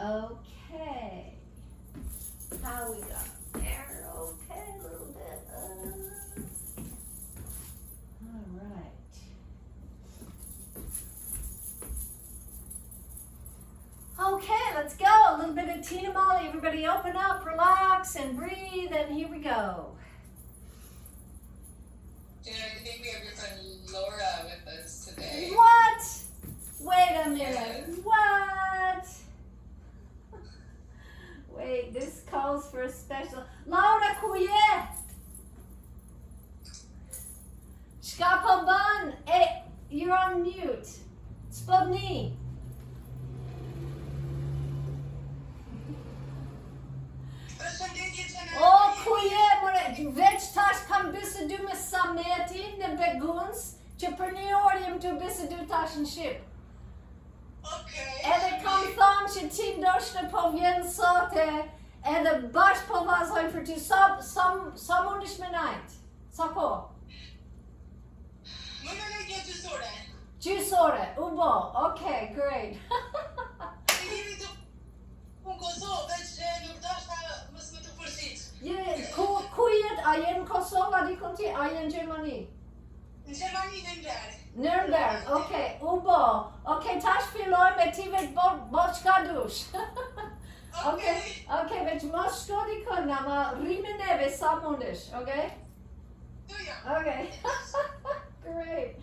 Okay. How we got there? Okay, a little bit. All right. Okay, let's go. A little bit of Tina Molly. Everybody open up, relax, and breathe, and here we go. Jen, I think we have your friend Laura with us today. What? Wait a minute. What? Wait, this calls for a special. Laura Couillet! Shkapaban! Hey, you're on mute. Spodni. Oh, Couillet, veç taş kan bisse du med sameti, ne beguns, Chipperniorium to bisse du taschen ship. Okay. Eller kan thang që ti ndoshta po vjen sote edhe bashkë po vazhdojmë për ty sa mundesh me najt? Sa kohë? Më në një gjysore. Gjysore, u bo, okay, great. Ne jemi të në Kosovë, veç nuk dashta mos më të përshit. Ku jet? A je në Kosovë, a dikon ti? A je në Gjermani? Në Gjermani në Nürnberg. Nürnberg, okay, u bo. Okay, tash filloj me ti veç boçka dush. Okay, veç mos shko dikon, ama rime neve sa mundesh, okay? Doja. Okay. Great.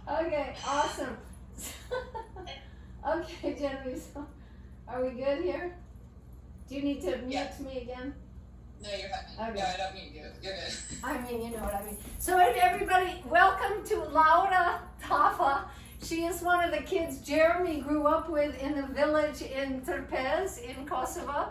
Okay, awesome. Okay, Genevieve, so are we good here? Do you need to mute me again? No, you're fine. Okay. No, I don't mean you. You're good. I mean, you know what I mean. So everybody, welcome to Laura Tafa. She is one of the kids Jeremy grew up with in a village in Trpez in Kosovo.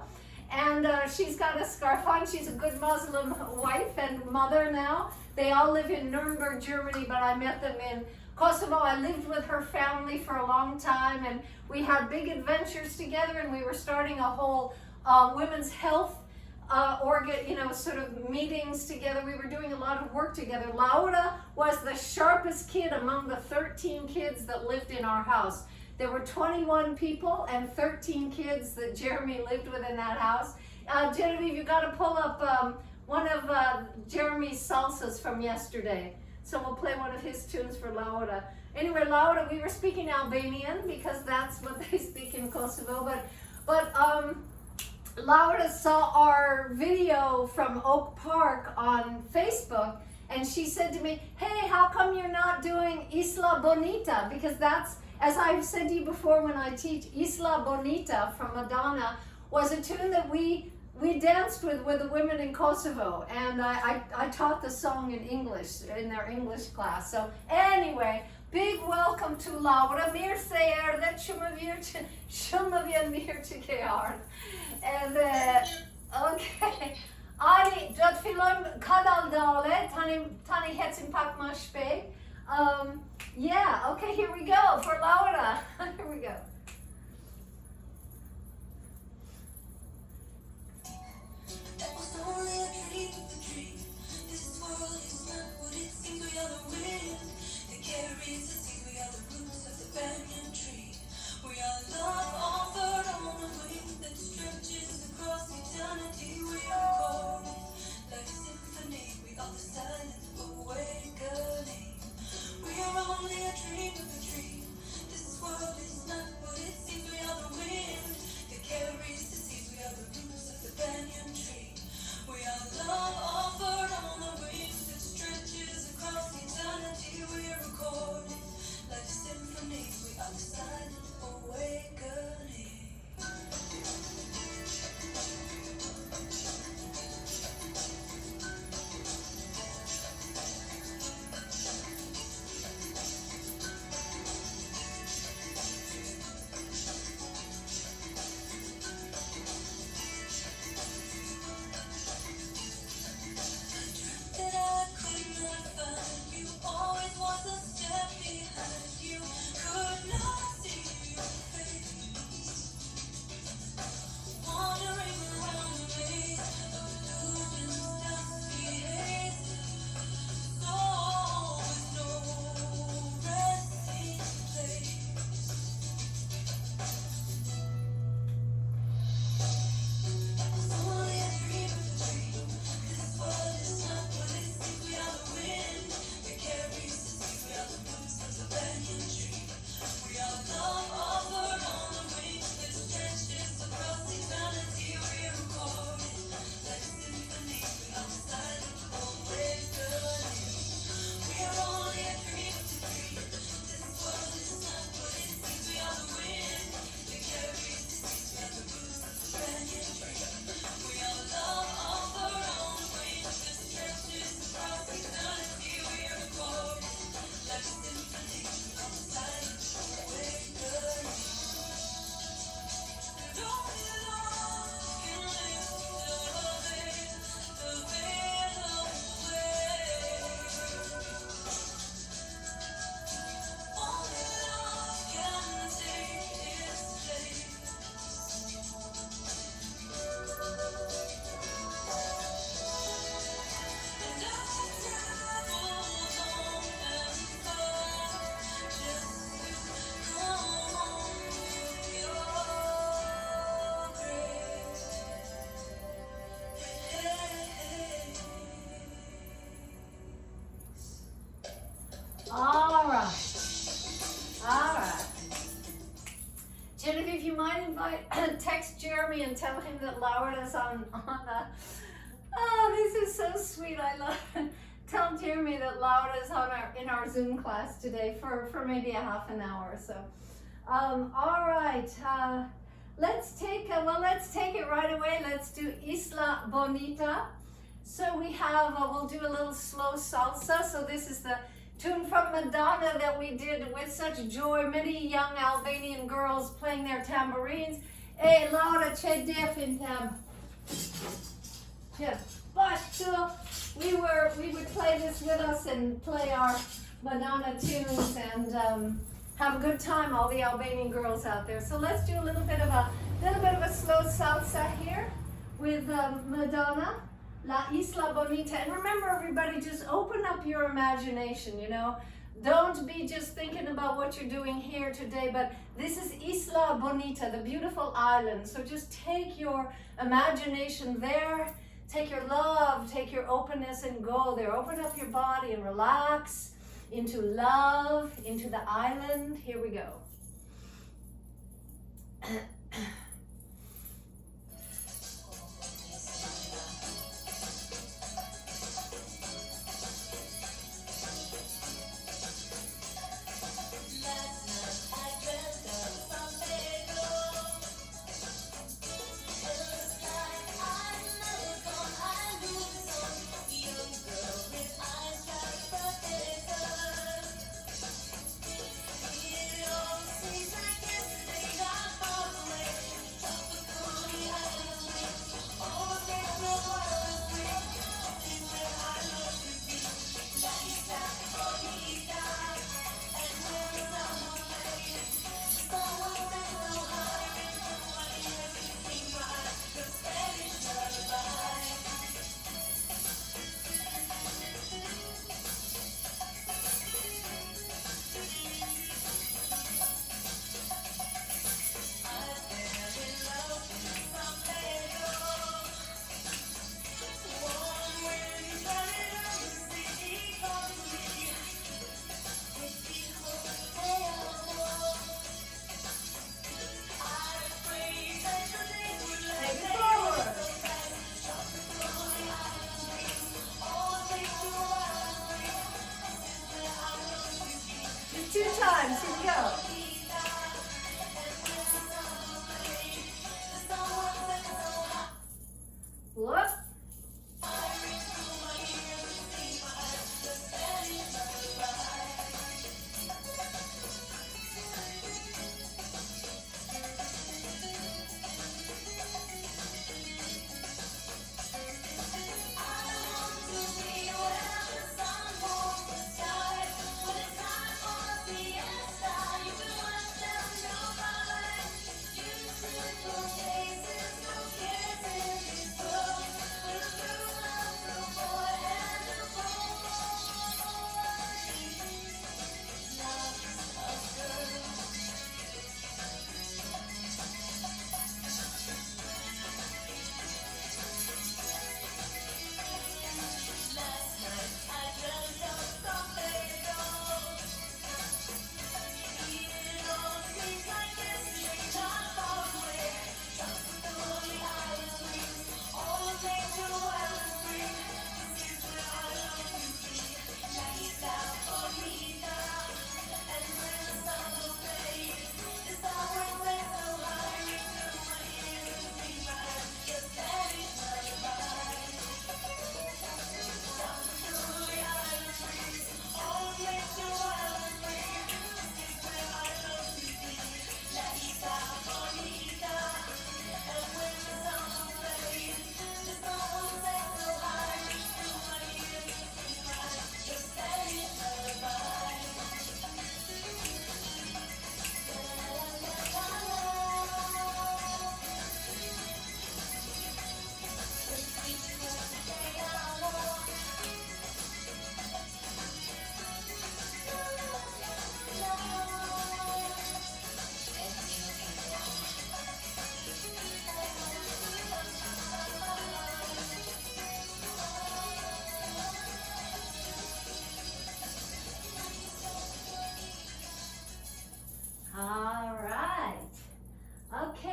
And she's got a scarf on. She's a good Muslim wife and mother now. They all live in Nuremberg, Germany, but I met them in Kosovo. I lived with her family for a long time, and we had big adventures together, and we were starting a whole women's health sort of meetings together. We were doing a lot of work together. Laura was the sharpest kid among the 13 kids that lived in our house. There were 21 people and 13 kids that Jeremy lived with in that house. Genevieve, you got to pull up one of Jeremy's salsas from yesterday. So we'll play one of his tunes for Laura. Anyway, Laura, we were speaking Albanian because that's what they speak in Kosovo. But Laura saw our video from Oak Park on Facebook, and she said to me, hey, how come you're not doing Isla Bonita? Because that's, as I've said to you before when I teach, Isla Bonita from Madonna was a tune that we danced with the women in Kosovo, and I taught the song in English, in their English class. So anyway, big welcome to Laura. Mirë se erdhe, shumë më vjen mirë që ke ardhur. Edhe, okay. Ari, do të fillojmë kadaldale, tani hecim pak më shpejt. Yeah, okay, here we go for Laura. Here we go. That was only a dream. This world is not what it seems. We are the wind that carries the seeds. We are the roots of the banyan tree. We are love offered on a wing that stretches across eternity. We are golden, like a symphony. We are the silent awakening. We are only a dream of a dream. This world is not what Genevieve, you might text Jeremy and tell him that Laura's on oh, this is so sweet. I love it. Tell Jeremy that Laura's in our Zoom class today for maybe a half an hour or so. All right, let's take it right away. Let's do Isla Bonita. So we have, we'll do a little slow salsa. So this is the tune from Madonna that we did with such joy. Many young Albanian girls playing their tambourines. Hey, Laura, c'è def in tam. Yeah, but we would play this with us and play our Madonna tunes and have a good time, all the Albanian girls out there. So let's do a little bit of a slow salsa here with Madonna, La Isla Bonita. And remember, everybody, just open up your imagination, you know. Don't be just thinking about what you're doing here today, but this is Isla Bonita, the beautiful island. So just take your imagination there, take your love, take your openness and go there. Open up your body and relax into love, into the island. Here we go.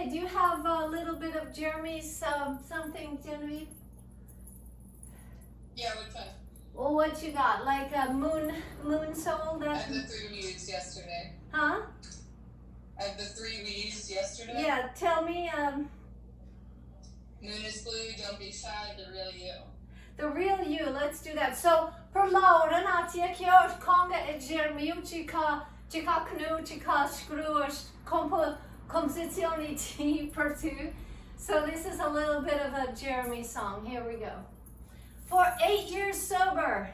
Okay, do you have a little bit of Jeremy's something, Genevieve? Yeah, which one? Well, what you got? Like a moon soul? I That, have the 3 we used yesterday. huh? I have the 3 we used yesterday. Yeah, tell me, Moon is blue, don't be shy, the real you. the real you. Let's do that. So, per Laura, Natia, Kyo, Konga, e Jeremy, Chika Knu, Chika Screw, Composizioni T per 2. So, this is a little bit of a Jeremy song. Here we go. For 8 years sober.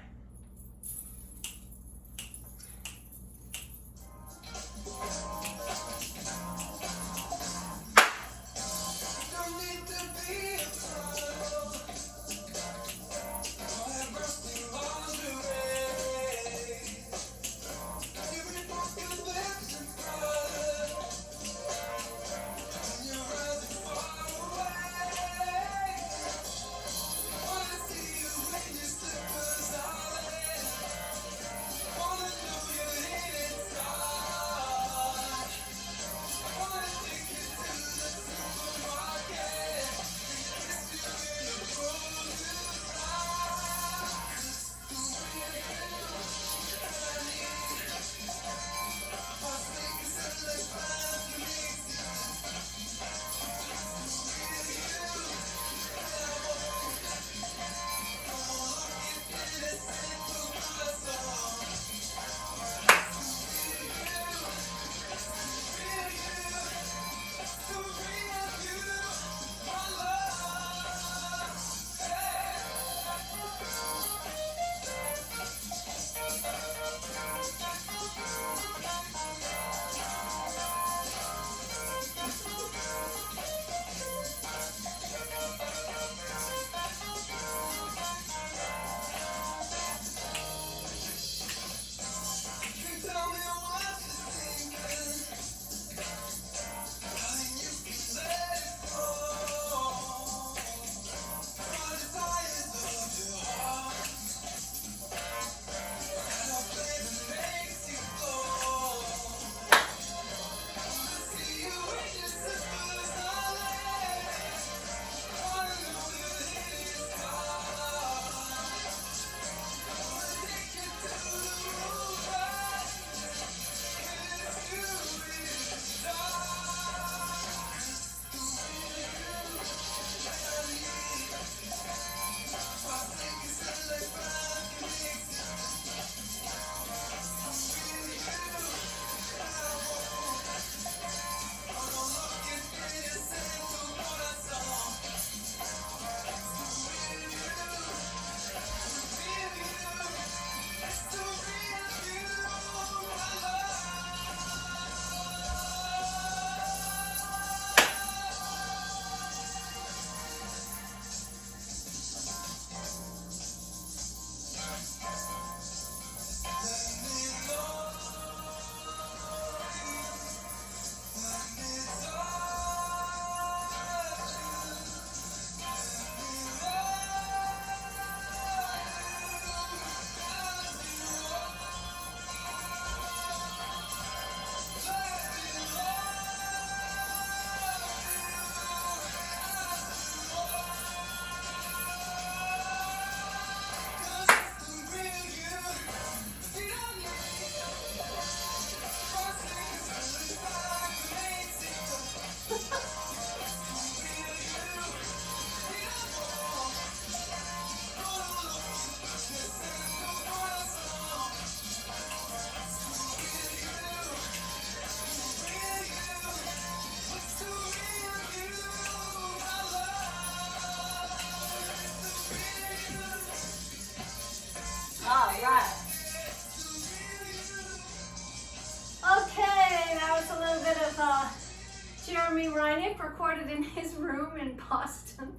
Jeremy Reinick recorded in his room in Boston.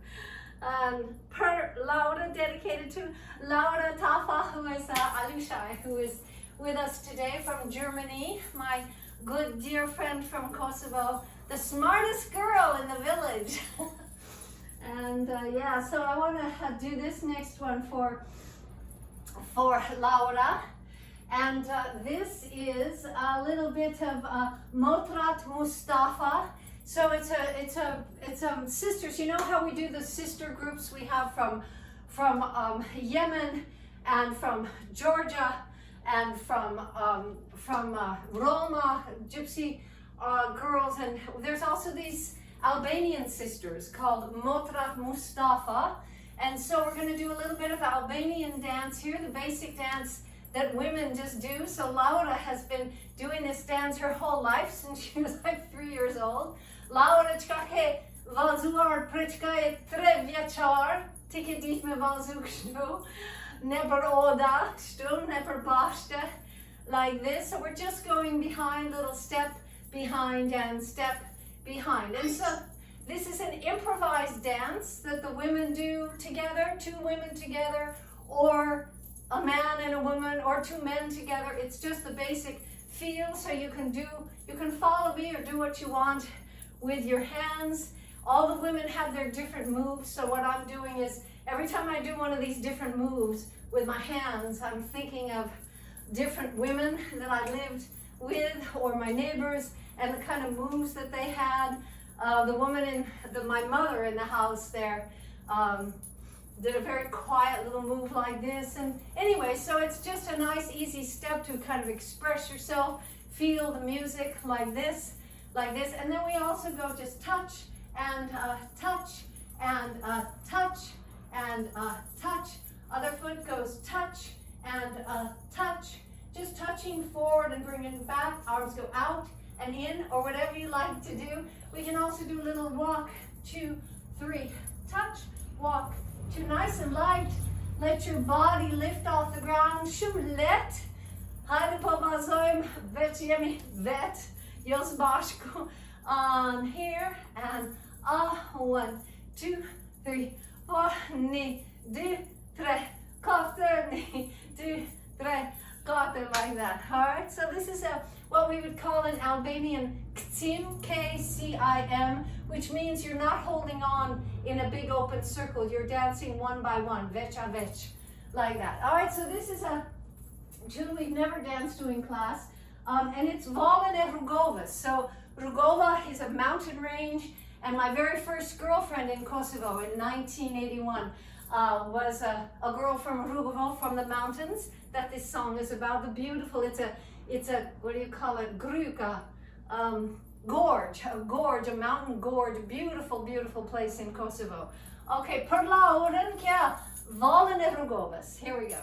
Per Laura, dedicated to Laura Tafa, who is Alushai, who is with us today from Germany, my good dear friend from Kosovo, the smartest girl in the village. And yeah, so I want to do this next one for Laura. And this is a little bit of Motrat Mustafa. So it's sisters. You know how we do the sister groups we have from Yemen and from Georgia and from Roma, Gypsy girls, and there's also these Albanian sisters called Motra Mustafa. And so we're going to do a little bit of Albanian dance here, the basic dance that women just do. So Laura has been doing this dance her whole life since she was like 3 years old. Laura çka ke vallzuar për çka e 3 vjeçar, ti ke ditë me vallzu kështu, nepër oda, kështu, nepër bashkë, like this. So we're just going behind, little step behind and step behind. And so this is an improvised dance that the women do together, 2 women together, or a man and a woman, or 2 men together. It's just the basic feel, so you can follow me or do what you want with your hands. All the women have their different moves, so what I'm doing is every time I do one of these different moves with my hands, I'm thinking of different women that I lived with or my neighbors and the kind of moves that they had. The woman my mother in the house there did a very quiet little move like this. And anyway, so it's just a nice easy step to kind of express yourself, feel the music like this. And then we also go just touch and touch and touch and touch. Other foot goes touch and touch. Just touching forward and bringing back. Arms go out and in, or whatever you like to do. We can also do a little walk, 2, 3, touch, walk, 2, nice and light. Let your body lift off the ground. Shumë let. Hajde po vazhdojmë, veç jemi vet. Jos bashku. On here and 1, 2, 3, 4, 1, 2, 3, 4, 1, 2, 3, 4, like that. All right. So this is what we would call an Albanian kcim, K-C-I-M, which means you're not holding on in a big open circle. You're dancing one by one, vech a vech, like that. All right. So this is a tune we've never danced to in class, and it's Valën e Rrugovës. So Rrugova is a mountain range, and my very first girlfriend in Kosovo in 1981 was a girl from Rrugovo, from the mountains, that this song is about. The beautiful, it's a what do you call it, gruka, gorge, a mountain gorge, a beautiful, beautiful place in Kosovo. Okay, për Laurën, kja Valën e Rrugovës. Here we go.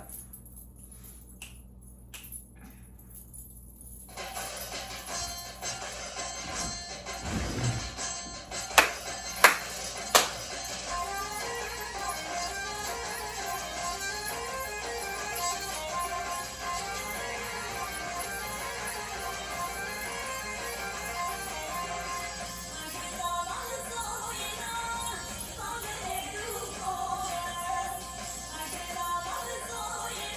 I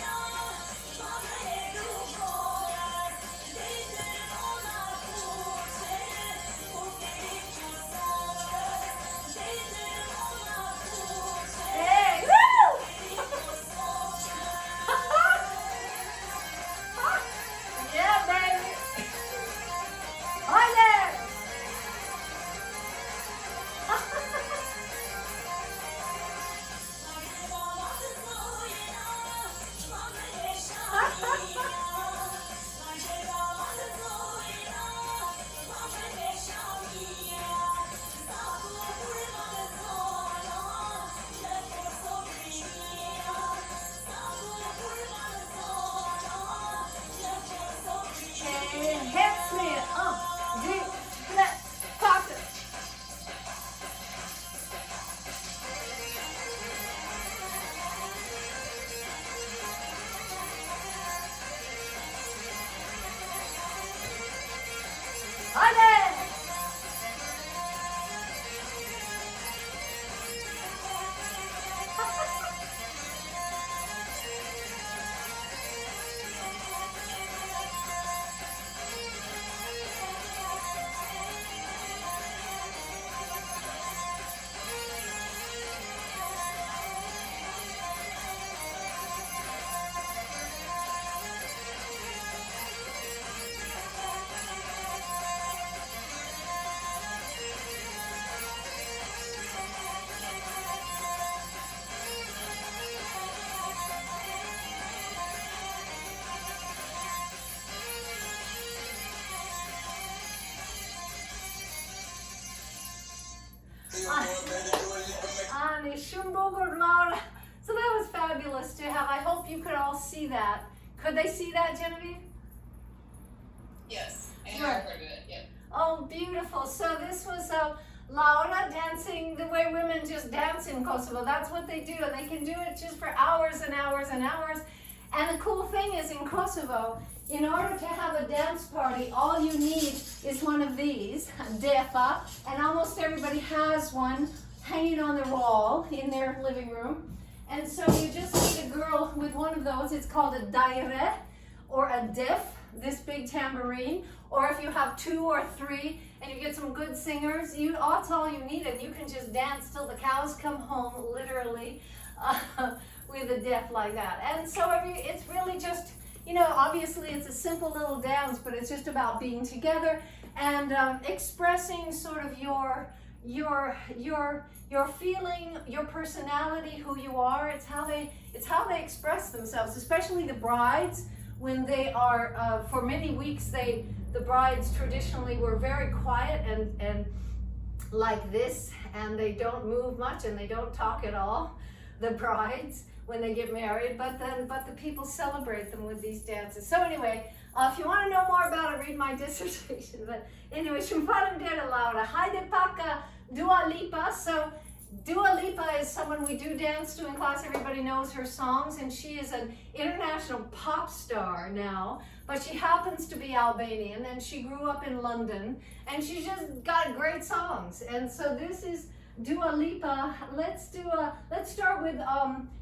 Ani Shumbogur Laura. So that was fabulous to have. I hope you could all see that. Could they see that, Genevieve? Yes, I Sure. have heard of it. Yep. Oh, beautiful. So this was Laura dancing the way women just dance in Kosovo. That's what they do, and they can do it just for hours and hours and hours. And the cool thing is, in Kosovo, in order to have a dance party, all you need is one of these, defa, and almost everybody has one hanging on their wall in their living room. And so you just need a girl with one of those. It's called a daire or a def, this big tambourine. Or if you have 2 or 3 and you get some good singers, that's all you need, and you can just dance till the cows come home, literally, with a def like that. And so it's really just, obviously it's a simple little dance, but it's just about being together and expressing sort of your feeling, your personality, who you are. It's how they express themselves, especially the brides. When they are, for many weeks, the brides traditionally were very quiet and like this, and they don't move much and they don't talk at all, the brides, when they get married, but the people celebrate them with these dances. So anyway, if you want to know more about it, read my dissertation. But anyway, Shumparam Dera Laura, Haide Paka Dua Lipa. So Dua Lipa is someone we do dance to in class. Everybody knows her songs, and she is an international pop star now, but she happens to be Albanian, and she grew up in London, and she just got great songs. And so this is Dua Lipa. Let's start with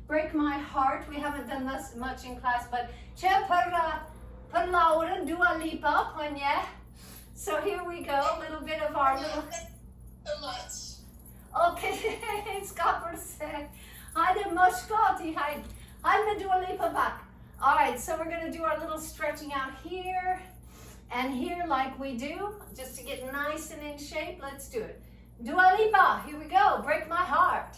Break My Heart. We haven't done this much in class, but Che per Laura, Dua Lipa, Panye. So here we go, a little bit of our little... So much. Okay, ska për se. Hajde më shkoti, hajde. Hajde me Dua Lipa back. All right, so we're gonna do our little stretching out here and here like we do, just to get nice and in shape. Let's do it. Dua Lipa, here we go. Break My Heart.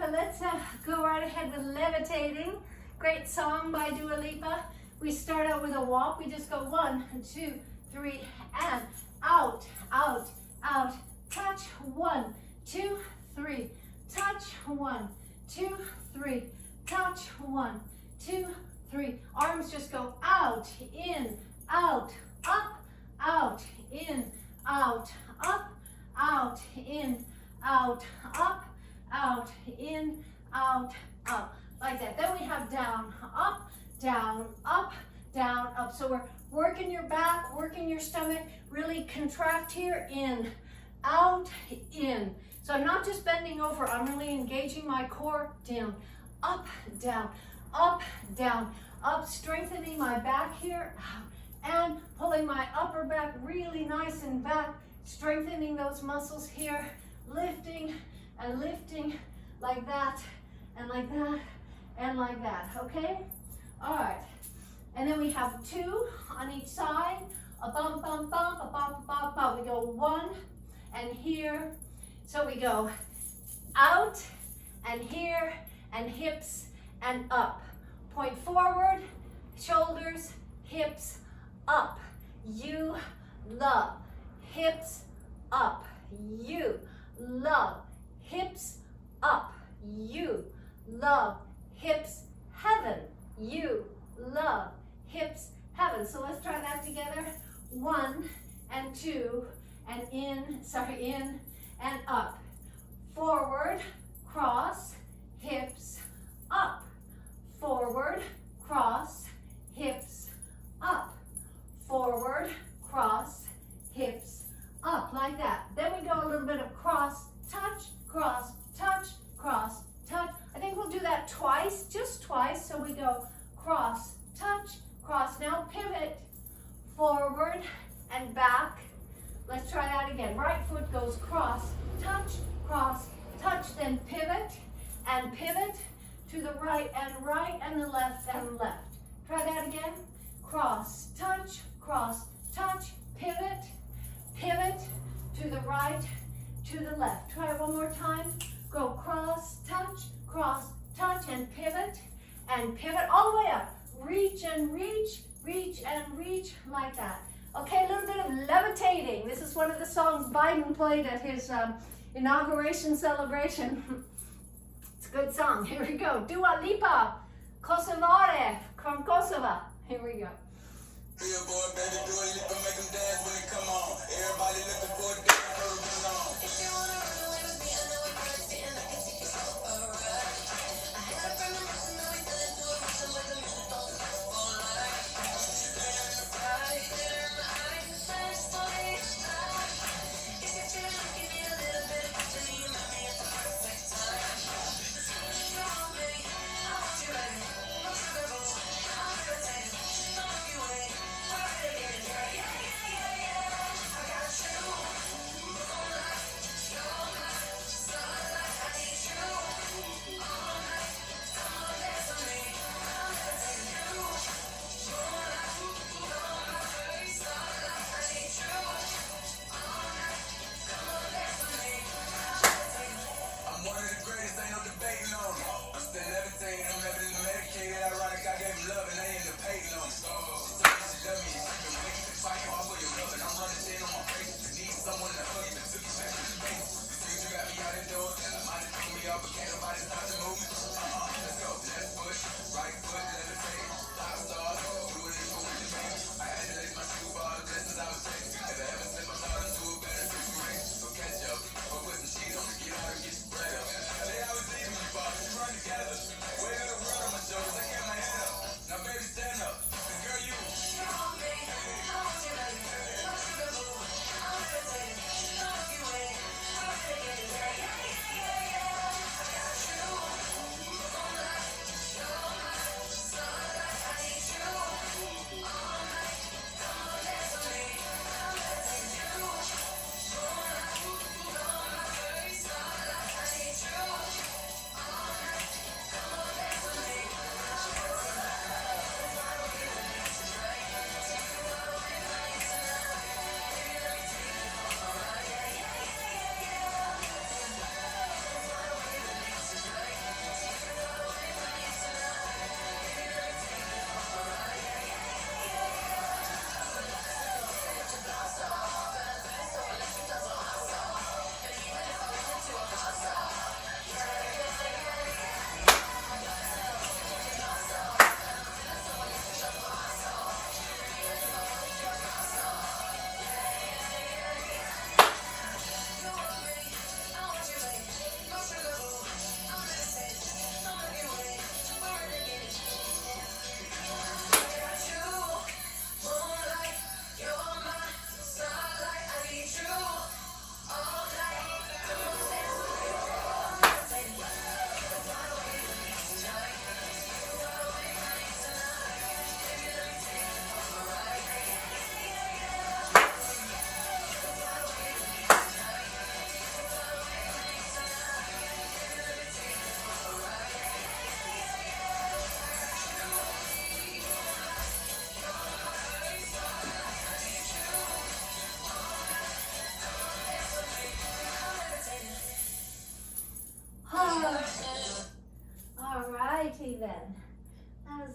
Lipa. Let's go right ahead with Levitating. Great song by Dua Lipa. We start out with a walk. We just go 1, 2, 3, and out, out, out. Touch, 1, 2, 3. Touch, 1, 2, 3. Touch, 1, 2, 3. Arms just go out, in, out, up, out, in, out, up, out, in, out, up, out, in, out, up. Like that. Then we have down, up, down, up, down, up. So we're working your back, working your stomach. Really contract here, in, out, in. So I'm not just bending over, I'm really engaging my core. Down, up, down, up, down, up, strengthening my back here, and pulling my upper back really nice and back, strengthening those muscles here, lifting and lifting like that, and like that, and like that, okay? All right, and then we have 2 on each side, a bump, bump, bump, a bump, bump, bump. We go 1 and here, so we go out and here, and hips and up. Point forward, shoulders, hips, up. You love. Hips up. You love. Hips up. You love. Hips heaven. You love. Hips heaven. So let's try that together. 1 and 2 and in and up. Forward, cross, hips up. Forward, cross, hips up. Forward, cross, hips up, like that. Then we go a little bit of cross, touch, cross, touch, cross, touch. I think we'll do that twice, just twice. So we go cross, touch, cross. Now pivot, forward and back. Let's try that again. Right foot goes cross, touch, then pivot to the right, and the left, and left. Try that again. Cross, touch, pivot to the right, to the left. Try it one more time. Go cross, touch, and pivot, all the way up. Reach and reach, like that. Okay, a little bit of levitating. This is one of the songs Biden played at his inauguration celebration. It's a good song. Here we go. Dua Lipa, Kosovare from Kosovo. Here we go. Billboard, baby, Dua Lipa, make them dance when it come on. Everybody looking for a dance, so bring it on. If you wanna run away with me, I know we can sit and I can take you so far right. I had a premonition that we fell into a mission where the music don't stop for life. Laying in the sky, glitter in my eyes, flash slowly. If you feel like you need a little bit of company, you met me at the perfect time. You want me, I want you ready. No sugar boots, I'm irritated. Don't look you away, we're right again. Yeah, yeah, yeah, yeah, yeah. I got you.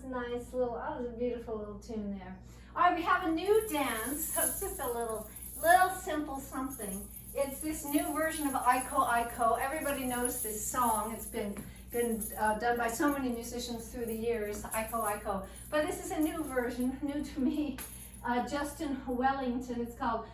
nice little, that was a beautiful little tune there. All right, we have a new dance. So it's just a little simple something. It's this new version of Aiko Aiko. Everybody knows this song. It's been done by so many musicians through the years, Aiko Aiko. But this is a new version, new to me. Justin Wellington, it's called,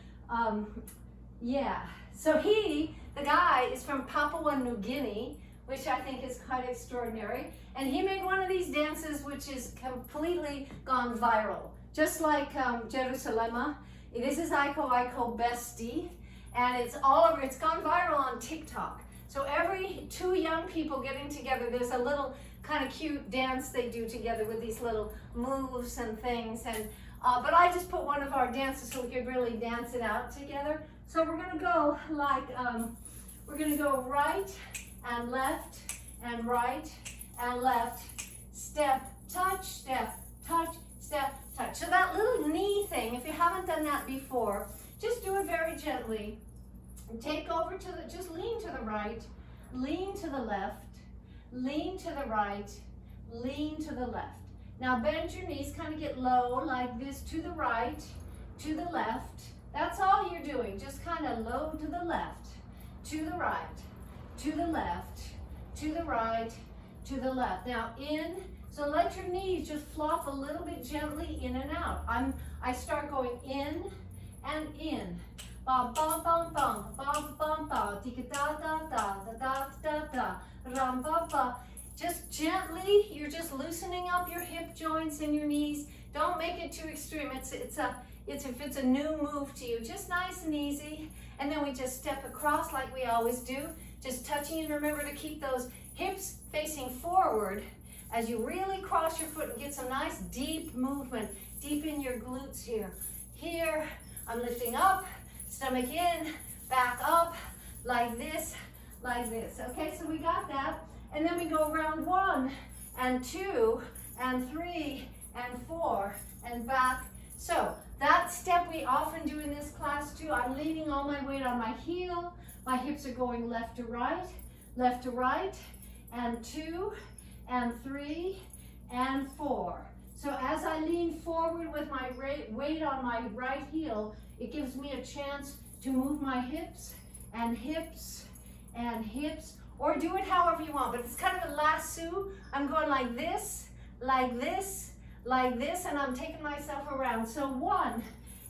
yeah. So the guy is from Papua New Guinea, which I think is quite extraordinary. And he made one of these dances which is completely gone viral. Just like Jerusalema. This is Aiko Aiko Bestie. And it's all over, it's gone viral on TikTok. So every two young people getting together, there's a little kind of cute dance they do together with these little moves and things. And but I just put one of our dances so we could really dance it out together. So we're gonna go like, we're gonna go right and left and right and left, step, touch, step, touch, step, touch. So that little knee thing, if you haven't done that before, just do it very gently. Take over to the, just lean to the right, lean to the left, lean to the right, lean to the left. Now bend your knees, kind of get low like this, to the right, to the left. That's all you're doing, just kind of low to the left, to the right, to the left, to the right, to the left. Now in, so let your knees just flop a little bit gently in and out. I start going in and in. Ba ba ba ba ba ba ba tika da da da da da da ram ba ba. Just gently, you're just loosening up your hip joints and your knees. Don't make it too extreme. If it's a new move to you, just nice and easy. And then we just step across like we always do, just touching, and remember to keep those hips facing forward as you really cross your foot and get some nice deep movement, deep in your glutes here. Here, I'm lifting up, stomach in, back up, like this, like this. Okay, so we got that. And then we go around 1 and 2 and 3 and 4 and back. So that step we often do in this class too. I'm leaning all my weight on my heel. My hips are going left to right, and 2 and 3 and 4. So as I lean forward with my weight on my right heel, it gives me a chance to move my hips and hips and hips, or do it however you want, but it's kind of a lasso. I'm going like this, like this, like this, and I'm taking myself around. So 1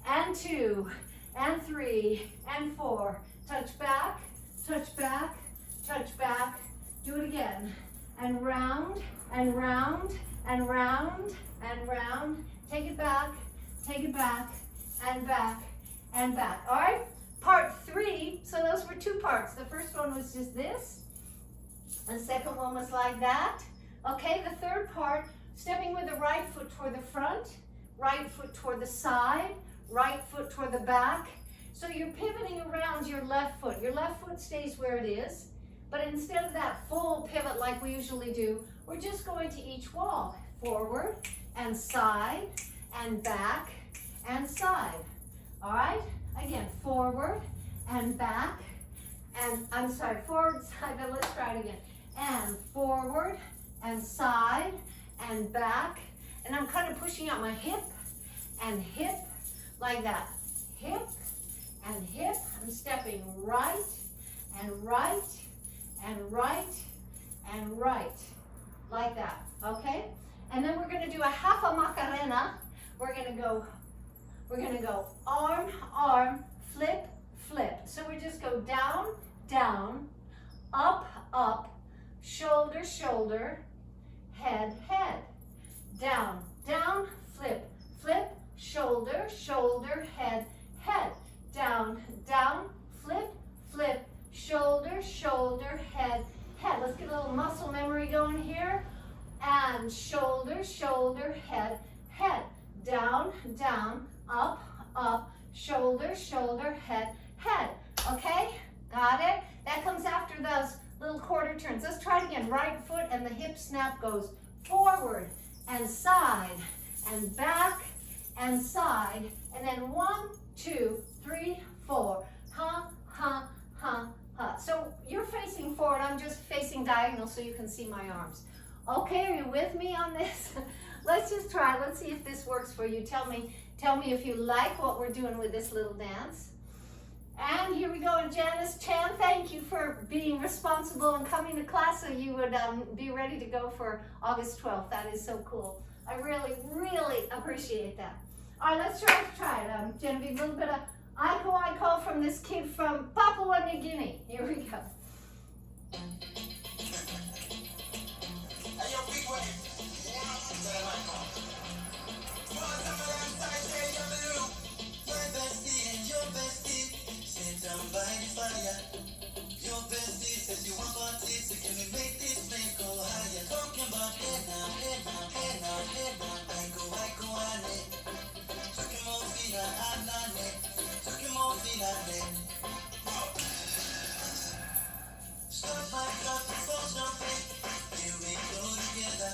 and 2 and 3 and 4. Touch back, touch back, touch back. Do it again. And round, and round, and round, and round. Take it back, and back, and back. All right? Part 3, so those were 2 parts. The first one was just this. The second one was like that. Okay, the third part, stepping with the right foot toward the front, right foot toward the side, right foot toward the back. So you're pivoting around your left foot. Your left foot stays where it is, but instead of that full pivot like we usually do, we're just going to each wall. Forward and side and back and side. All right? Again, forward and back and, I'm sorry, forward, side, but let's try it again. And forward and side and back. And I'm kind of pushing out my hip and hip like that. Hip and hip. I'm stepping right and right and right and right. Like that, okay? And then we're gonna do a half a Macarena. We're gonna go arm, arm, flip, flip. So we just go down, down, up, up, shoulder, shoulder, head, head. Down, down, flip, flip, shoulder, shoulder, head, head. Down, down, flip, flip, shoulder, shoulder, head, head. Let's get a little muscle memory going here. And shoulder, shoulder, head, head. Down, down, up, up, shoulder, shoulder, head, head. Okay? Got it? That comes after those little quarter turns. Let's try it again. Right foot and the hip snap goes forward and side and back and side. And then 1, 2, 3, 4. Ha, ha, ha, ha. So you're facing forward. I'm just facing diagonal so you can see my arms. Okay, are you with me on this? let's just try. Let's see if this works for you. Tell me if you like what we're doing with this little dance. And here we go. And Janice Chan, thank you for being responsible and coming to class so you would be ready to go for August 12th. That is so cool. I really, really appreciate that. All right, let's try it. Genevieve, a little bit of Aiko Aiko from this kid from Papua New Guinea. Here we go. Hey, yo, big wave. My bestie and your bestie sit down by the fire. Your bestie says you want parties, so can we make this flame go higher? Talking about hey now, hey now, hey now, hey now. I go on it. Talking more fina, on it. Talking more fina, start my cup before jumping. Here we go together.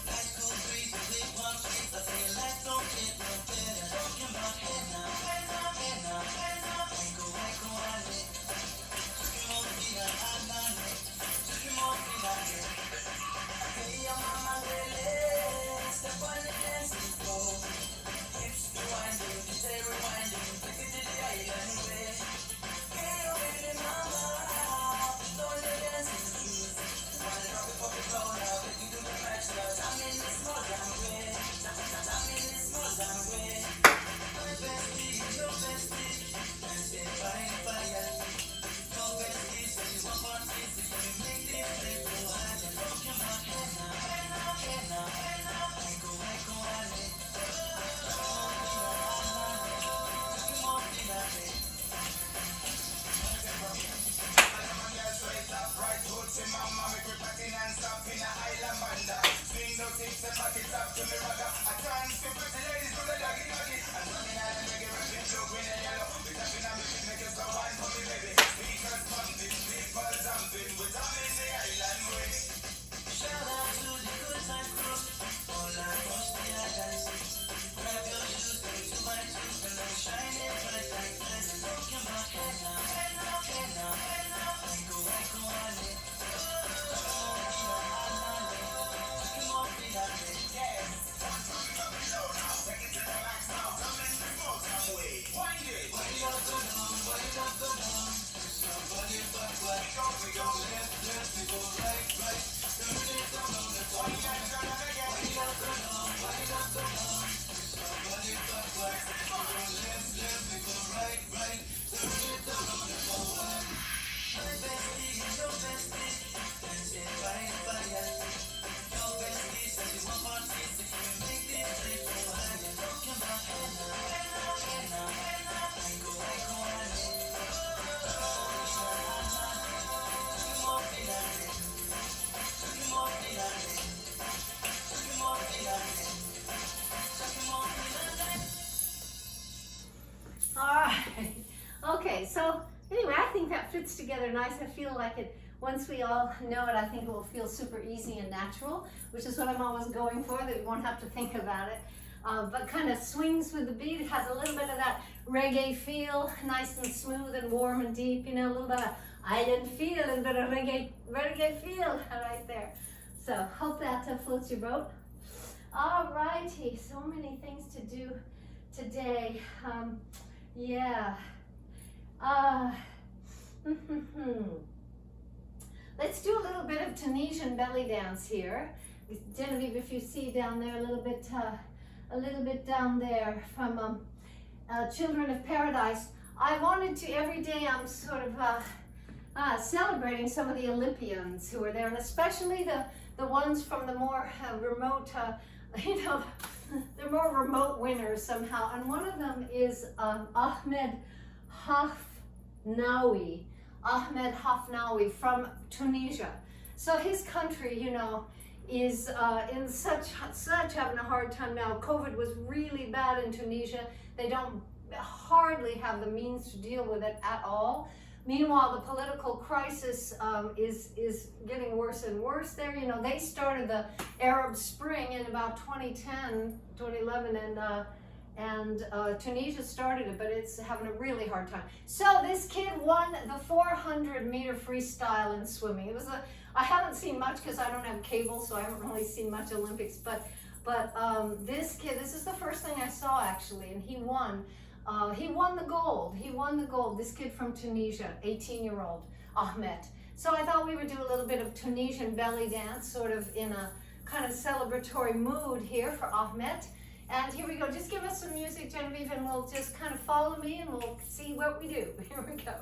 Nice cool breeze and big palm trees. I feel like don't get no better. Talking about hey now, hey now, hey now, hey now. I go on it. Talking more fina, on it. Talking more fina, hey, your mama really step on the dancing floor. Hips rewinding, stay rewinding. Take it to the island way. Hey, oh baby mama, don't let dancing shoes. Wanna drop it, pop it low now. Take you to the max now. I'm in this small damn way. I'm in this small damn way. My bestie, your bestie, dancing by the fire. Your bestie says you want parties, so you make this flame go higher. Talking about hey now, hey now, hey now, hey now. I go on it. Talking more fina, hey. Shout out to the good time crew, all across the islands. Grab your shoes, go to my shoes, and I'm shining bright like this. Talking about hey now, hey now, hey now, hey now. I go on it. Talking more fina, hey. All right. Okay, so anyway, I think that fits together nice. I feel like it, once we all know it, I think it will feel super easy and natural, which is what I'm always going for, that we won't have to think about it. But kind of swings with the beat. It has a little bit of that reggae feel, nice and smooth and warm and deep, you know, a little bit of island feel, a little bit of reggae feel right there. So hope that floats your boat. All righty, so many things to do today. Let's do a little bit of Tunisian belly dance here. Genevieve, if you see down there a little bit down there from Children of Paradise. I wanted to, every day I'm sort of celebrating some of the Olympians who are there, and especially the ones from the more remote, the more remote winners somehow. And one of them is Ahmed Hafnaoui from Tunisia. So his country, you know, is in such having a hard time now. COVID was really bad in Tunisia. They don't hardly have the means to deal with it at all. Meanwhile, the political crisis is getting worse and worse there. You know, they started the Arab Spring in about 2010, 2011, and Tunisia started it, but it's having a really hard time. So this kid won the 400-meter freestyle in swimming. It was I haven't seen much because I don't have cable, so I haven't really seen much Olympics, but But this kid, this is the first thing I saw actually, and he won. He won the gold. He won the gold. This kid from Tunisia, 18-year-old Ahmet. So I thought we would do a little bit of Tunisian belly dance, sort of in a kind of celebratory mood here for Ahmet. And here we go. Just give us some music, Genevieve, and we'll just kind of follow me and we'll see what we do. Here we go.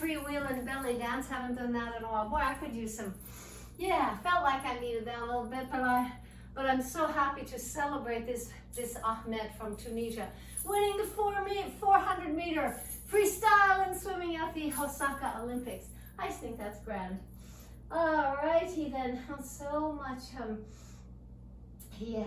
freewheeling belly dance. Haven't done that in a while. Boy, I could use some. Yeah, felt like I needed that a little bit, but I'm so happy to celebrate this Ahmet from Tunisia winning the 400 meter freestyle and swimming at the Osaka Olympics. I just think that's grand. Alrighty then, so much, yeah.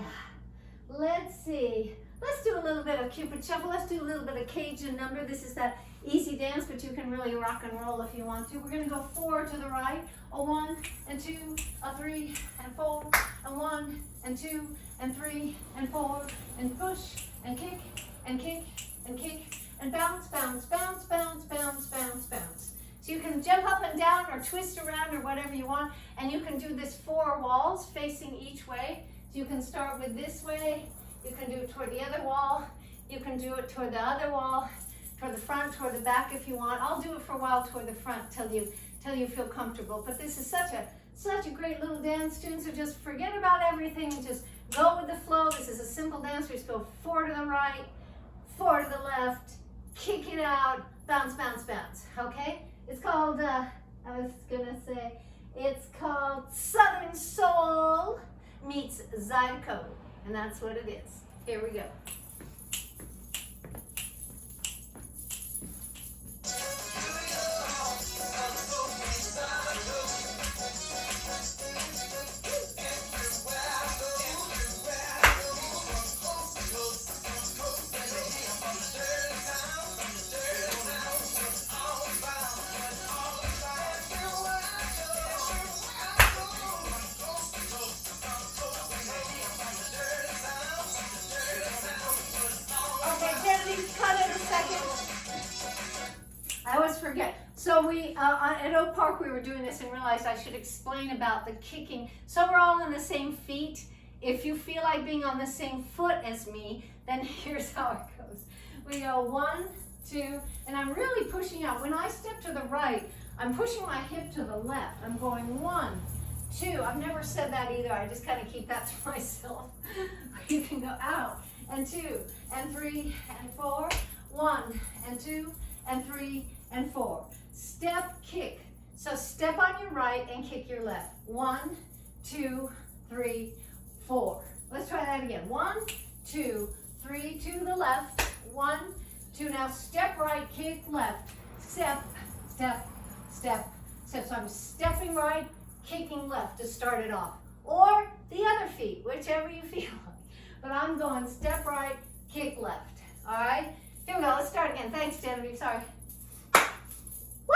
Let's see. Let's do a little bit of Cupid Shuffle. Let's do a little bit of Cajun number. This is that easy dance, but you can really rock and roll if you want to. We're gonna go 4 to the right, a 1 and 2, a 3 and 4, a 1 and 2 and 3 and 4, and push and kick and kick and kick and bounce, bounce, bounce, bounce, bounce, bounce, bounce. So you can jump up and down or twist around or whatever you want, and you can do this 4 walls facing each way. So you can start with this way, you can do it toward the other wall, you can do it toward the other wall, toward the front, toward the back if you want. I'll do it for a while toward the front till you feel comfortable. But this is such a great little dance tune, so just forget about everything and just go with the flow. This is a simple dance. We just go 4 to the right, 4 to the left, kick it out, bounce, bounce, bounce, okay? It's called, it's called Southern Soul meets Zydeco, and that's what it is. Here we go. So we, at Oak Park, we were doing this and realized I should explain about the kicking. So we're all on the same feet. If you feel like being on the same foot as me, then here's how it goes. We go 1, 2, and I'm really pushing out. When I step to the right, I'm pushing my hip to the left. I'm going 1, 2. I've never said that either. I just kind of keep that to myself. You can go out, and 2, and 3, and 4. 1, and 2, and 3, and 4. Step, kick. So step on your right and kick your left. 1, 2, 3, 4. Let's try that again. 1, 2, 3 to the left. 1, 2. Now step right, kick left. Step, step, step, step. So I'm stepping right, kicking left to start it off. Or the other feet, whichever you feel like. But I'm going step right, kick left. All right? Here we go. Let's start again. Thanks, Genevieve. Sorry. Woo!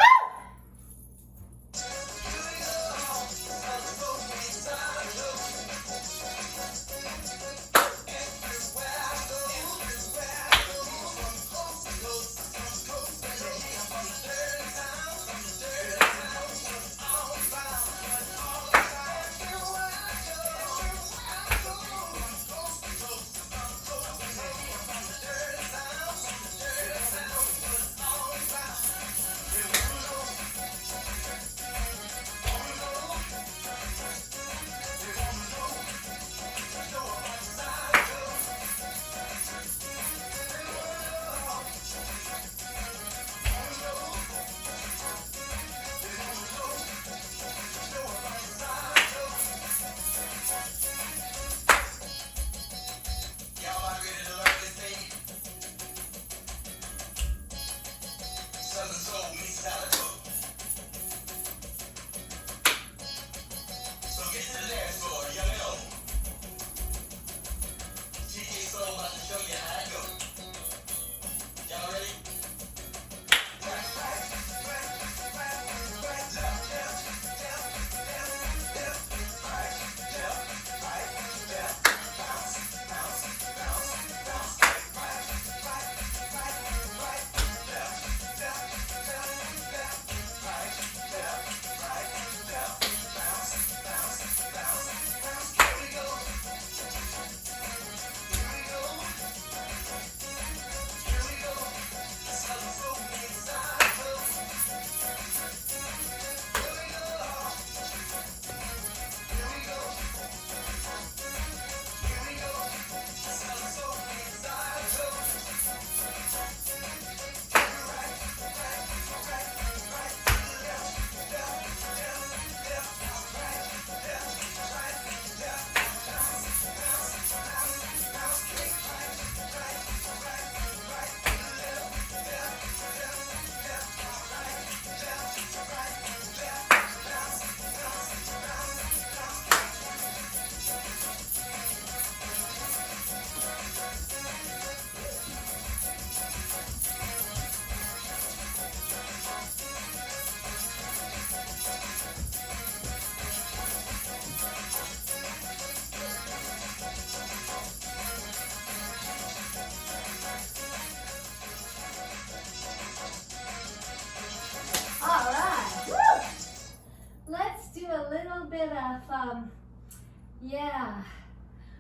Yeah,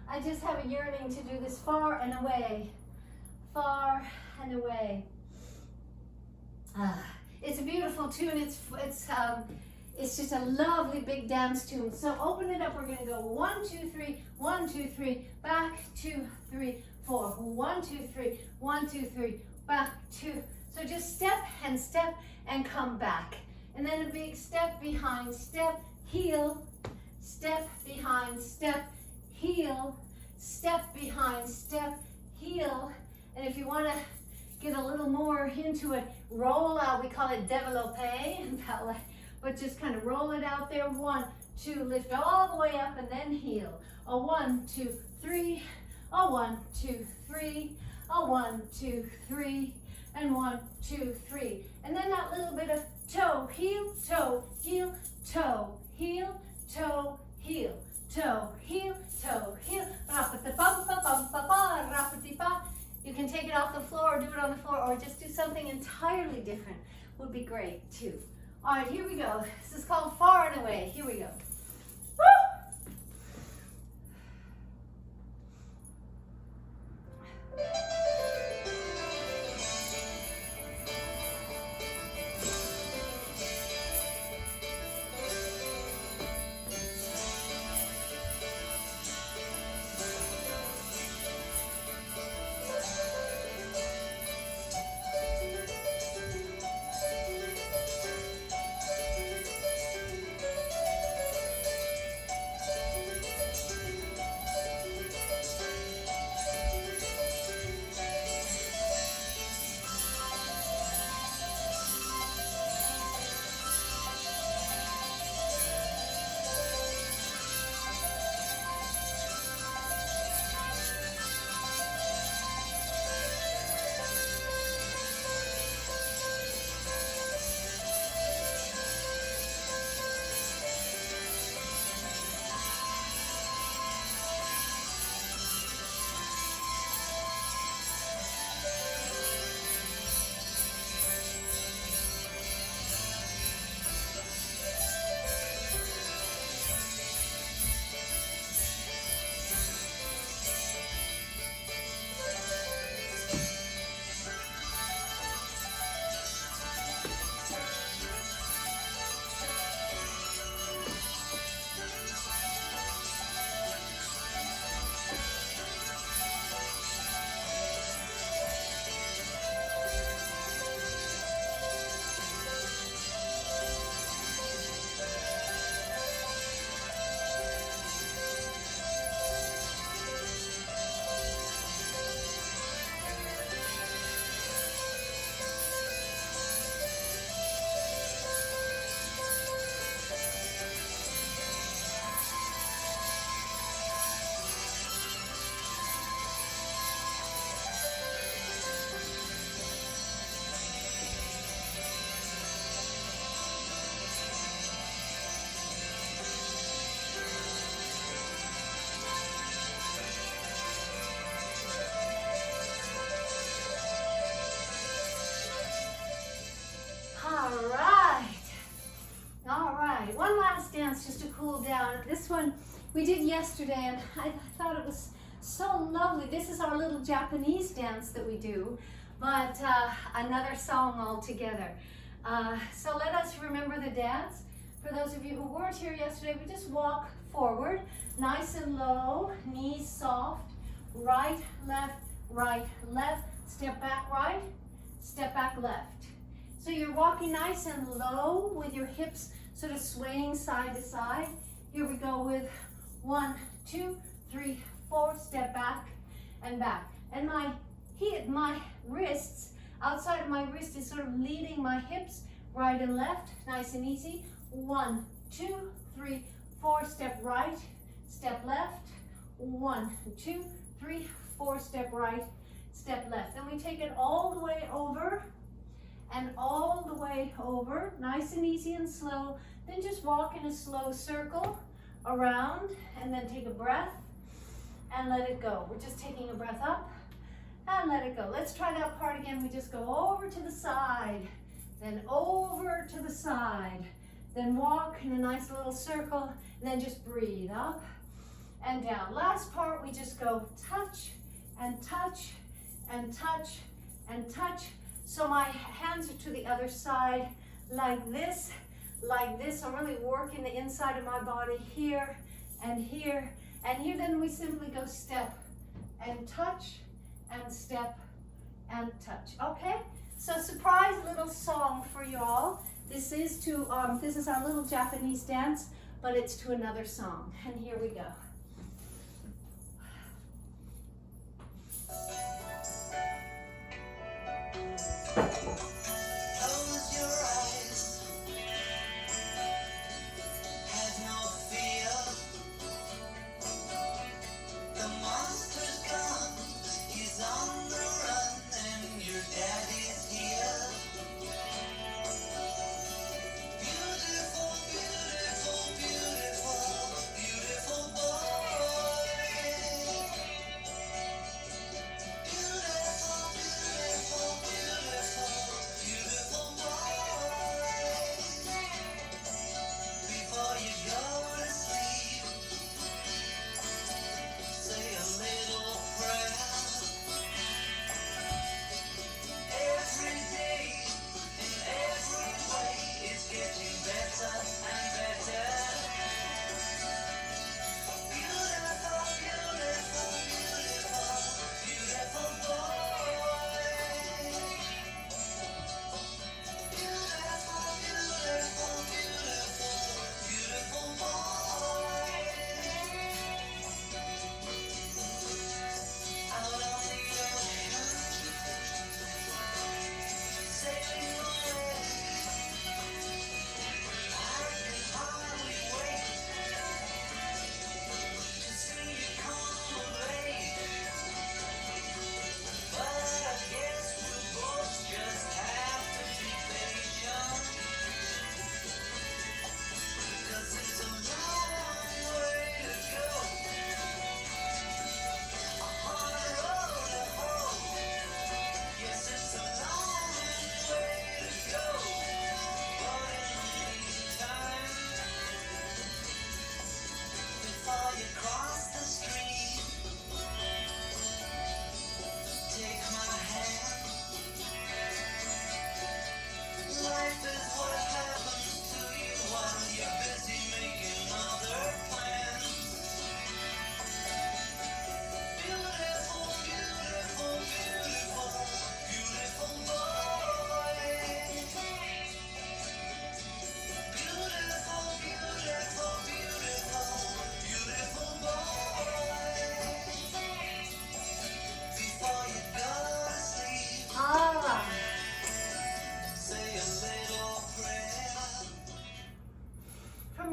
I just have a yearning to do this far and away, far and away. It's a beautiful tune. It's just a lovely big dance tune. So open it up. We're gonna go 1, 2, 3, 1, 2, 3, back 2, 3, 4. 1, 2, 3, 1, 2, 3, back 2. So just step and come back, and then a big step behind, step, heel, step behind, step, heel, step behind, step, heel. And if you want to get a little more into it, roll out. We call it développé in ballet, but just kind of roll it out there. 1, 2, lift all the way up and then heel. A 1, 2, 3. A 1, 2, 3. A 1, 2, 3. And 1, 2, 3. And then that little bit of toe, heel, toe, heel, toe, heel, toe, heel, toe, heel, toe, heel. Rapati-pa-pa-pa-pa-pa, rapati-pa. You can take it off the floor or do it on the floor or just do something entirely different. Would be great too. All right, here we go. This is called Far and Away. Here we go. Woo! Just to cool down. This one we did yesterday and I thought it was so lovely. This is our little Japanese dance that we do, but another song altogether. So let us remember the dance. For those of you who weren't here yesterday, we just walk forward, nice and low, knees soft, right, left, step back right, step back left. So you're walking nice and low with your hips sort of swaying side to side. Here we go with 1, 2, 3, 4, step back and back. And my wrists, outside of my wrist is sort of leading my hips right and left, nice and easy. 1, 2, 3, 4, step right, step left. 1, 2, 3, 4, step right, step left. Then we take it all the way over and all the way over, nice and easy and slow. Then just walk in a slow circle around and then take a breath and let it go. We're just taking a breath up and let it go. Let's try that part again. We just go over to the side, then over to the side, then walk in a nice little circle, and then just breathe up and down. Last part, we just go touch and touch and touch and touch. So my hands are to the other side like this, like this. I'm really working the inside of my body here and here and here. Then we simply go step and touch and step and touch. Okay, so surprise little song for you all. This is our little Japanese dance, but it's to another song. And here we go. Close your eyes. Have no fear. The monster's gone. He's on the run, and your daddy's here. Beautiful, beautiful, beautiful, beautiful boy.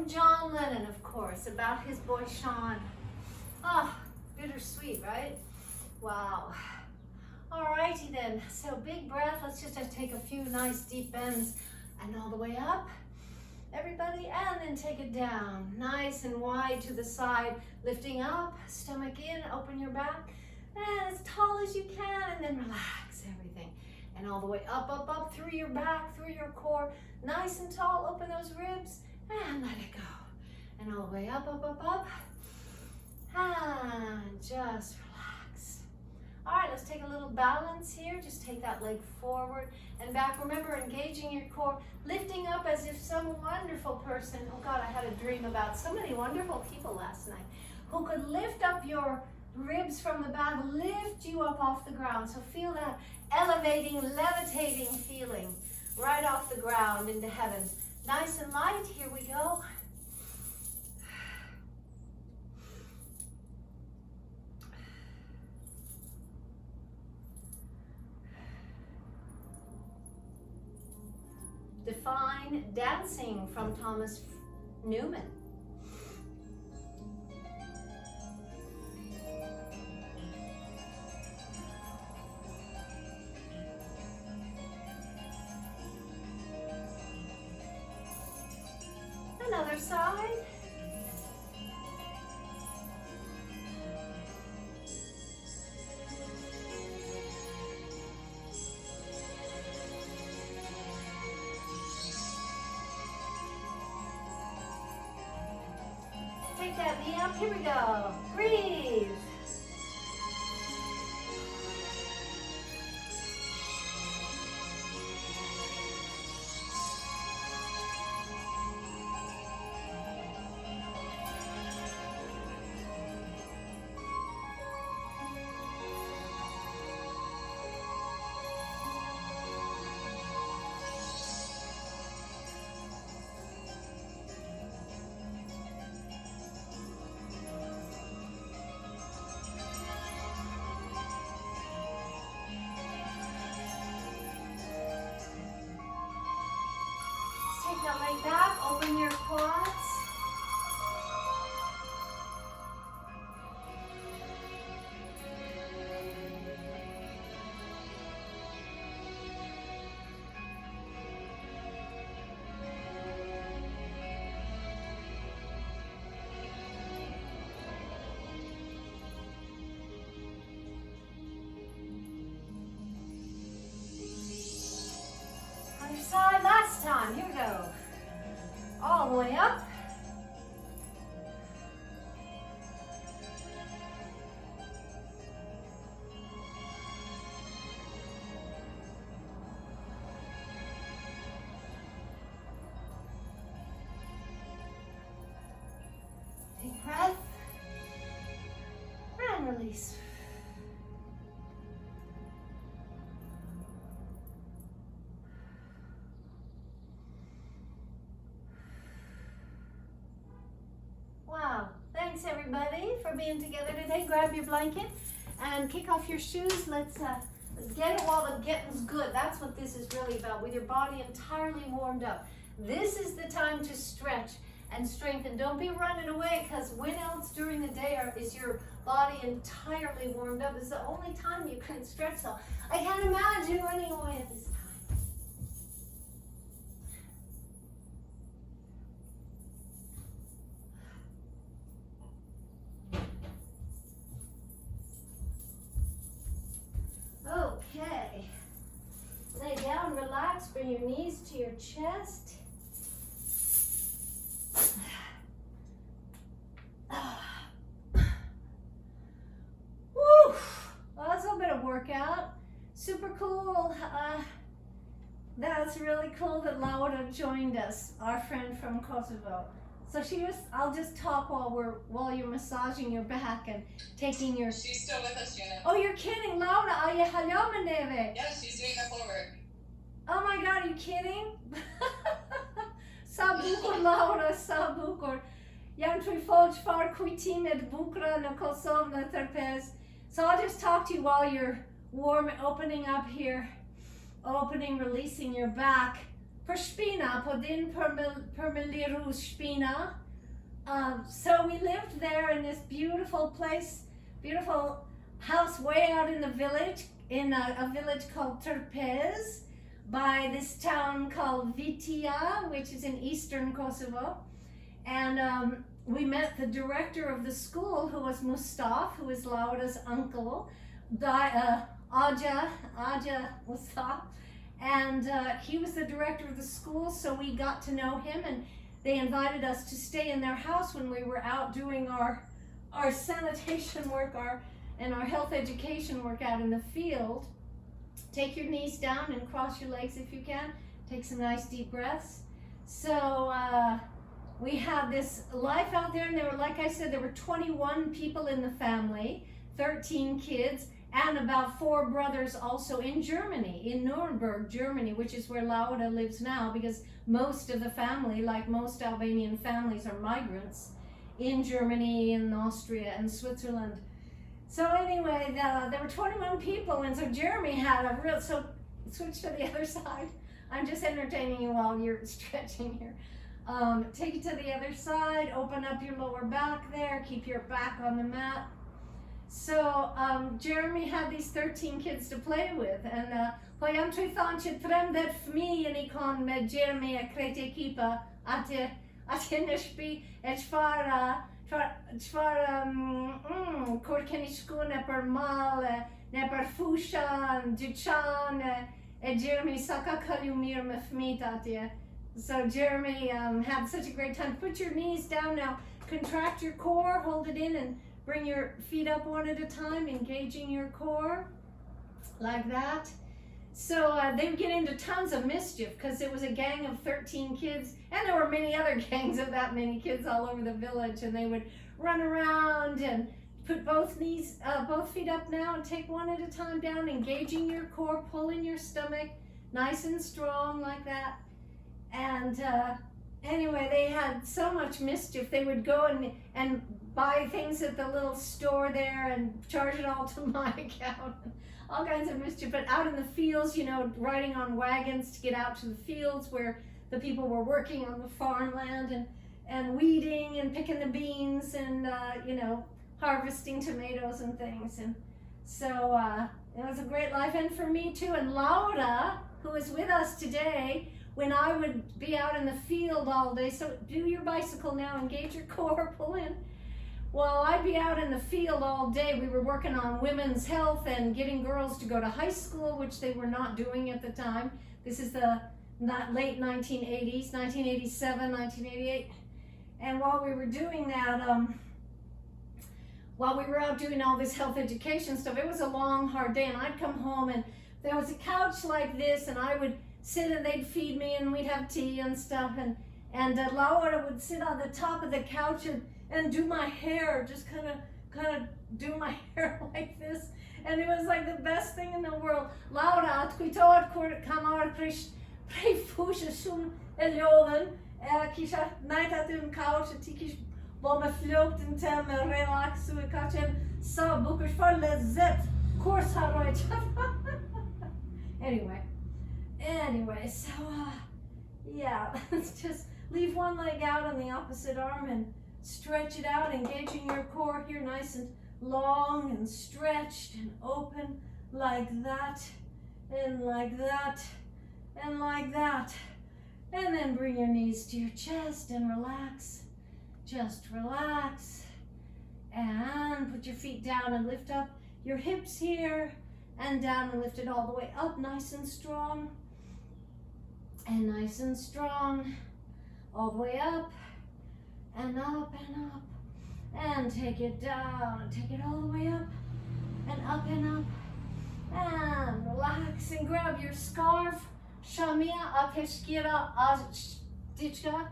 from John Lennon, of course, about his boy Sean. Oh, bittersweet, right? Wow. Alrighty then, so big breath. Let's just take a few nice deep bends and all the way up, everybody, and then take it down. Nice and wide to the side, lifting up, stomach in, open your back, and as tall as you can, and then relax everything. And all the way up, up, up, through your back, through your core, nice and tall, open those ribs, and let it go. And all the way up, up, up, up, and just relax. All right, let's take a little balance here. Just take that leg forward and back. Remember, engaging your core, lifting up as if some wonderful person, oh God, I had a dream about so many wonderful people last night, who could lift up your ribs from the back, lift you up off the ground. So feel that elevating, levitating feeling right off the ground into heaven. Nice and light, here we go. Define dancing from Thomas Newman. Another side. Take that knee up. Here we go. Breathe. Take that leg back, open your quads. Other side, last time, here we go. All the way up. Deep breath. And release. Wow, thanks everybody for being together today. Grab your blanket and kick off your shoes. Let's get it while the getting's good. That's what this is really about, with your body entirely warmed up. This is the time to stretch and strengthen. Don't be running away, because when else during the day is your body entirely warmed up? It's the only time you can stretch. So I can't imagine running away at this time. Okay, lay down, relax, bring your knees to your chest. Woo! Well, that's a little bit of workout. Super cool. That's really cool that Laura joined us, our friend from Kosovo. So I'll just talk while you're massaging your back and taking your. She's still with us, Gina. Oh, you're kidding, Laura? Are you hallomaneve? Yeah, she's doing the forward. Oh my God, are you kidding? Sa bukur, Laura, sa bukur. Jam twój folch far kujtimet bukra na Kosovo na terpez. So I'll just talk to you while you're warm, opening up here, opening, releasing your back, Spina, på din Permelirus Spina. So we lived there in this beautiful place, beautiful house way out in the village, in a village called Terpez, by this town called Vitia, which is in eastern Kosovo. And we met the director of the school, who was Mustaf, who is Laura's uncle, Aja Mustaf. And he was the director of the school, so we got to know him, and they invited us to stay in their house when we were out doing our sanitation work, and our health education work out in the field. Take your knees down and cross your legs if you can. Take some nice deep breaths. So we had this life out there, and there were, like I said, there were 21 people in the family, 13 kids, and about 4 brothers also in Germany, in Nuremberg, Germany, which is where Laura lives now, because most of the family, like most Albanian families, are migrants in Germany and Austria and Switzerland. So anyway, there were 21 people, and so Jeremy had a real, so switch to the other side. I'm just entertaining you while you're stretching here. Take it to the other side, open up your lower back there, keep your back on the mat. So Jeremy had these 13 kids to play with, and po jam që i thonë që 13 fëmijë jeni kanë me Jeremy e krejt ekipa atje në shtëpi e çfarë kur keni shku në për mall, në për fusha, në dyqan, e Jeremy sa ka kalu mirë me fëmijët atje. So Jeremy had such a great time. Put your knees down now, contract your core, hold it in, and bring your feet up one at a time, engaging your core, like that. So they would get into tons of mischief, because it was a gang of 13 kids, and there were many other gangs of that many kids all over the village, and they would run around and put both feet up now, and take one at a time down, engaging your core, pulling your stomach, nice and strong, like that. And anyway, they had so much mischief. They would go and buy things at the little store there and charge it all to my account. All kinds of mischief. But out in the fields, you know, riding on wagons to get out to the fields where the people were working on the farmland, and weeding and picking the beans, and you know, harvesting tomatoes and things. And so it was a great life, and for me too. And Laura, who is with us today, when I would be out in the field all day, so do your bicycle now, engage your core, pull in. Well, I'd be out in the field all day. We were working on women's health and getting girls to go to high school, which they were not doing at the time. This is the late 1980s, 1987, 1988. And while we were doing that, while we were out doing all this health education stuff, it was a long, hard day, and I'd come home, and there was a couch like this, and I would sit, and they'd feed me, and we'd have tea and stuff, and Laura would sit on the top of the couch and do my hair, just kind of do my hair like this, and it was like the best thing in the world. Laura, atë kujtohet kur kam marrë prej fushës shumë e lodhen, kisha najt aty në couch, e ti kish bo me floktin të me relaksu, e ka qenë sa bukur, çfarë lezet, kur s'harroj çfarë. Anyway, so yeah, let's just leave one leg out on the opposite arm and stretch it out, engaging your core here, nice and long and stretched and open, like that, and like that, and like that. And then bring your knees to your chest and relax. Just relax. And put your feet down and lift up your hips here, and down and lift it all the way up, nice and strong. And nice and strong, all the way up, and up, and up, and take it down, and take it all the way up, and up, and relax, and grab your scarf, shamia, akeshkira, dichka,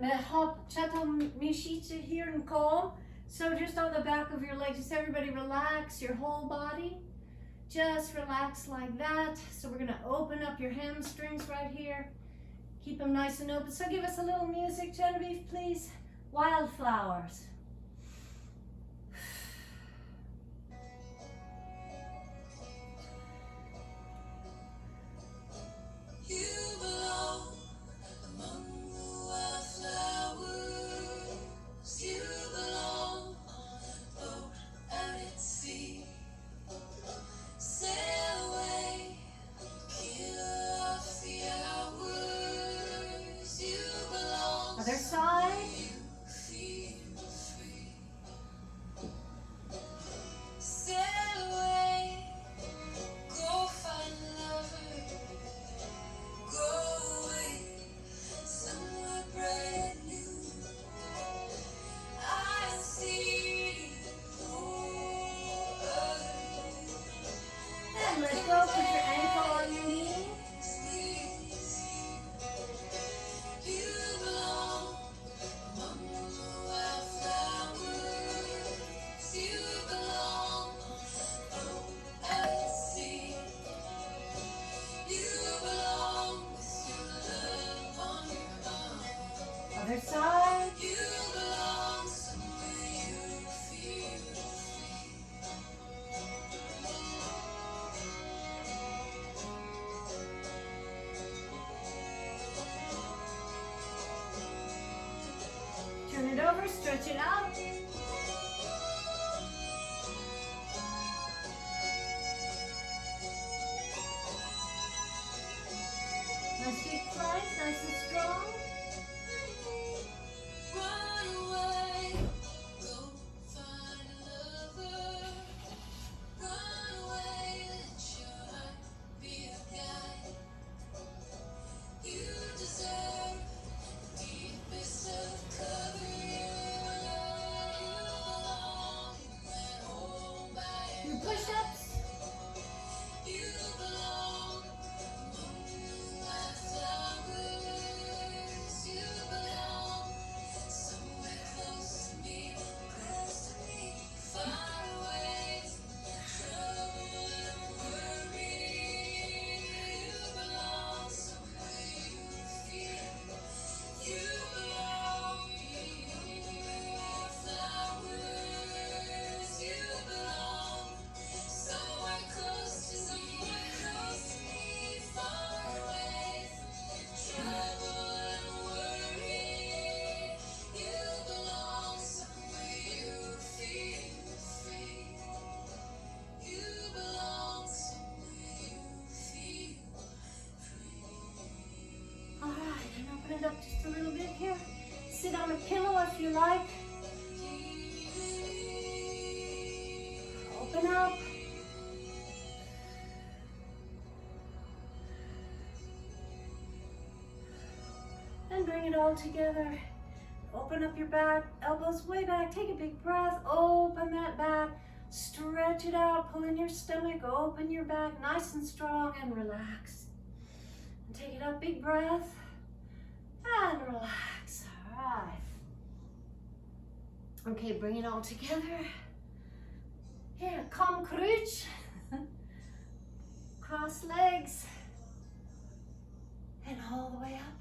me hop, chato mishiche here and calm. So just on the back of your legs, just everybody relax your whole body. Just relax like that. So we're gonna open up your hamstrings right here. Keep them nice and open. So give us a little music, Genevieve, please. Wildflowers. You Other side. You belong somewhere you feel Turn it over, stretch it out. Nice deep plank, nice and strong. Run away, go find another. Run away, let your heart be a guide. You deserve the deepest of cover. You belong at home by Your push-ups. you belong among moonlight flowers. You belong somewhere close to me, far away from trouble and worry. You belong somewhere you feel. You belong among flowers. You belong somewhere close to me, far away from trouble and worry. You belong somewhere you feel free. You belong somewhere you feel free. All right, and open it up just a little bit here. Sit on a pillow if you like. Open up. And bring it all together. Open up your back, elbows way back. Take a big breath. Open that back. Stretch it out. Pull in your stomach. Open your back nice and strong and relax. And take it up. Big breath. And relax. All right. Okay, bring it all together. Here, come crunch. Cross legs. And all the way up.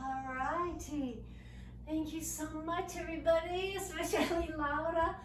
All righty. Thank you so much, everybody, especially Laura.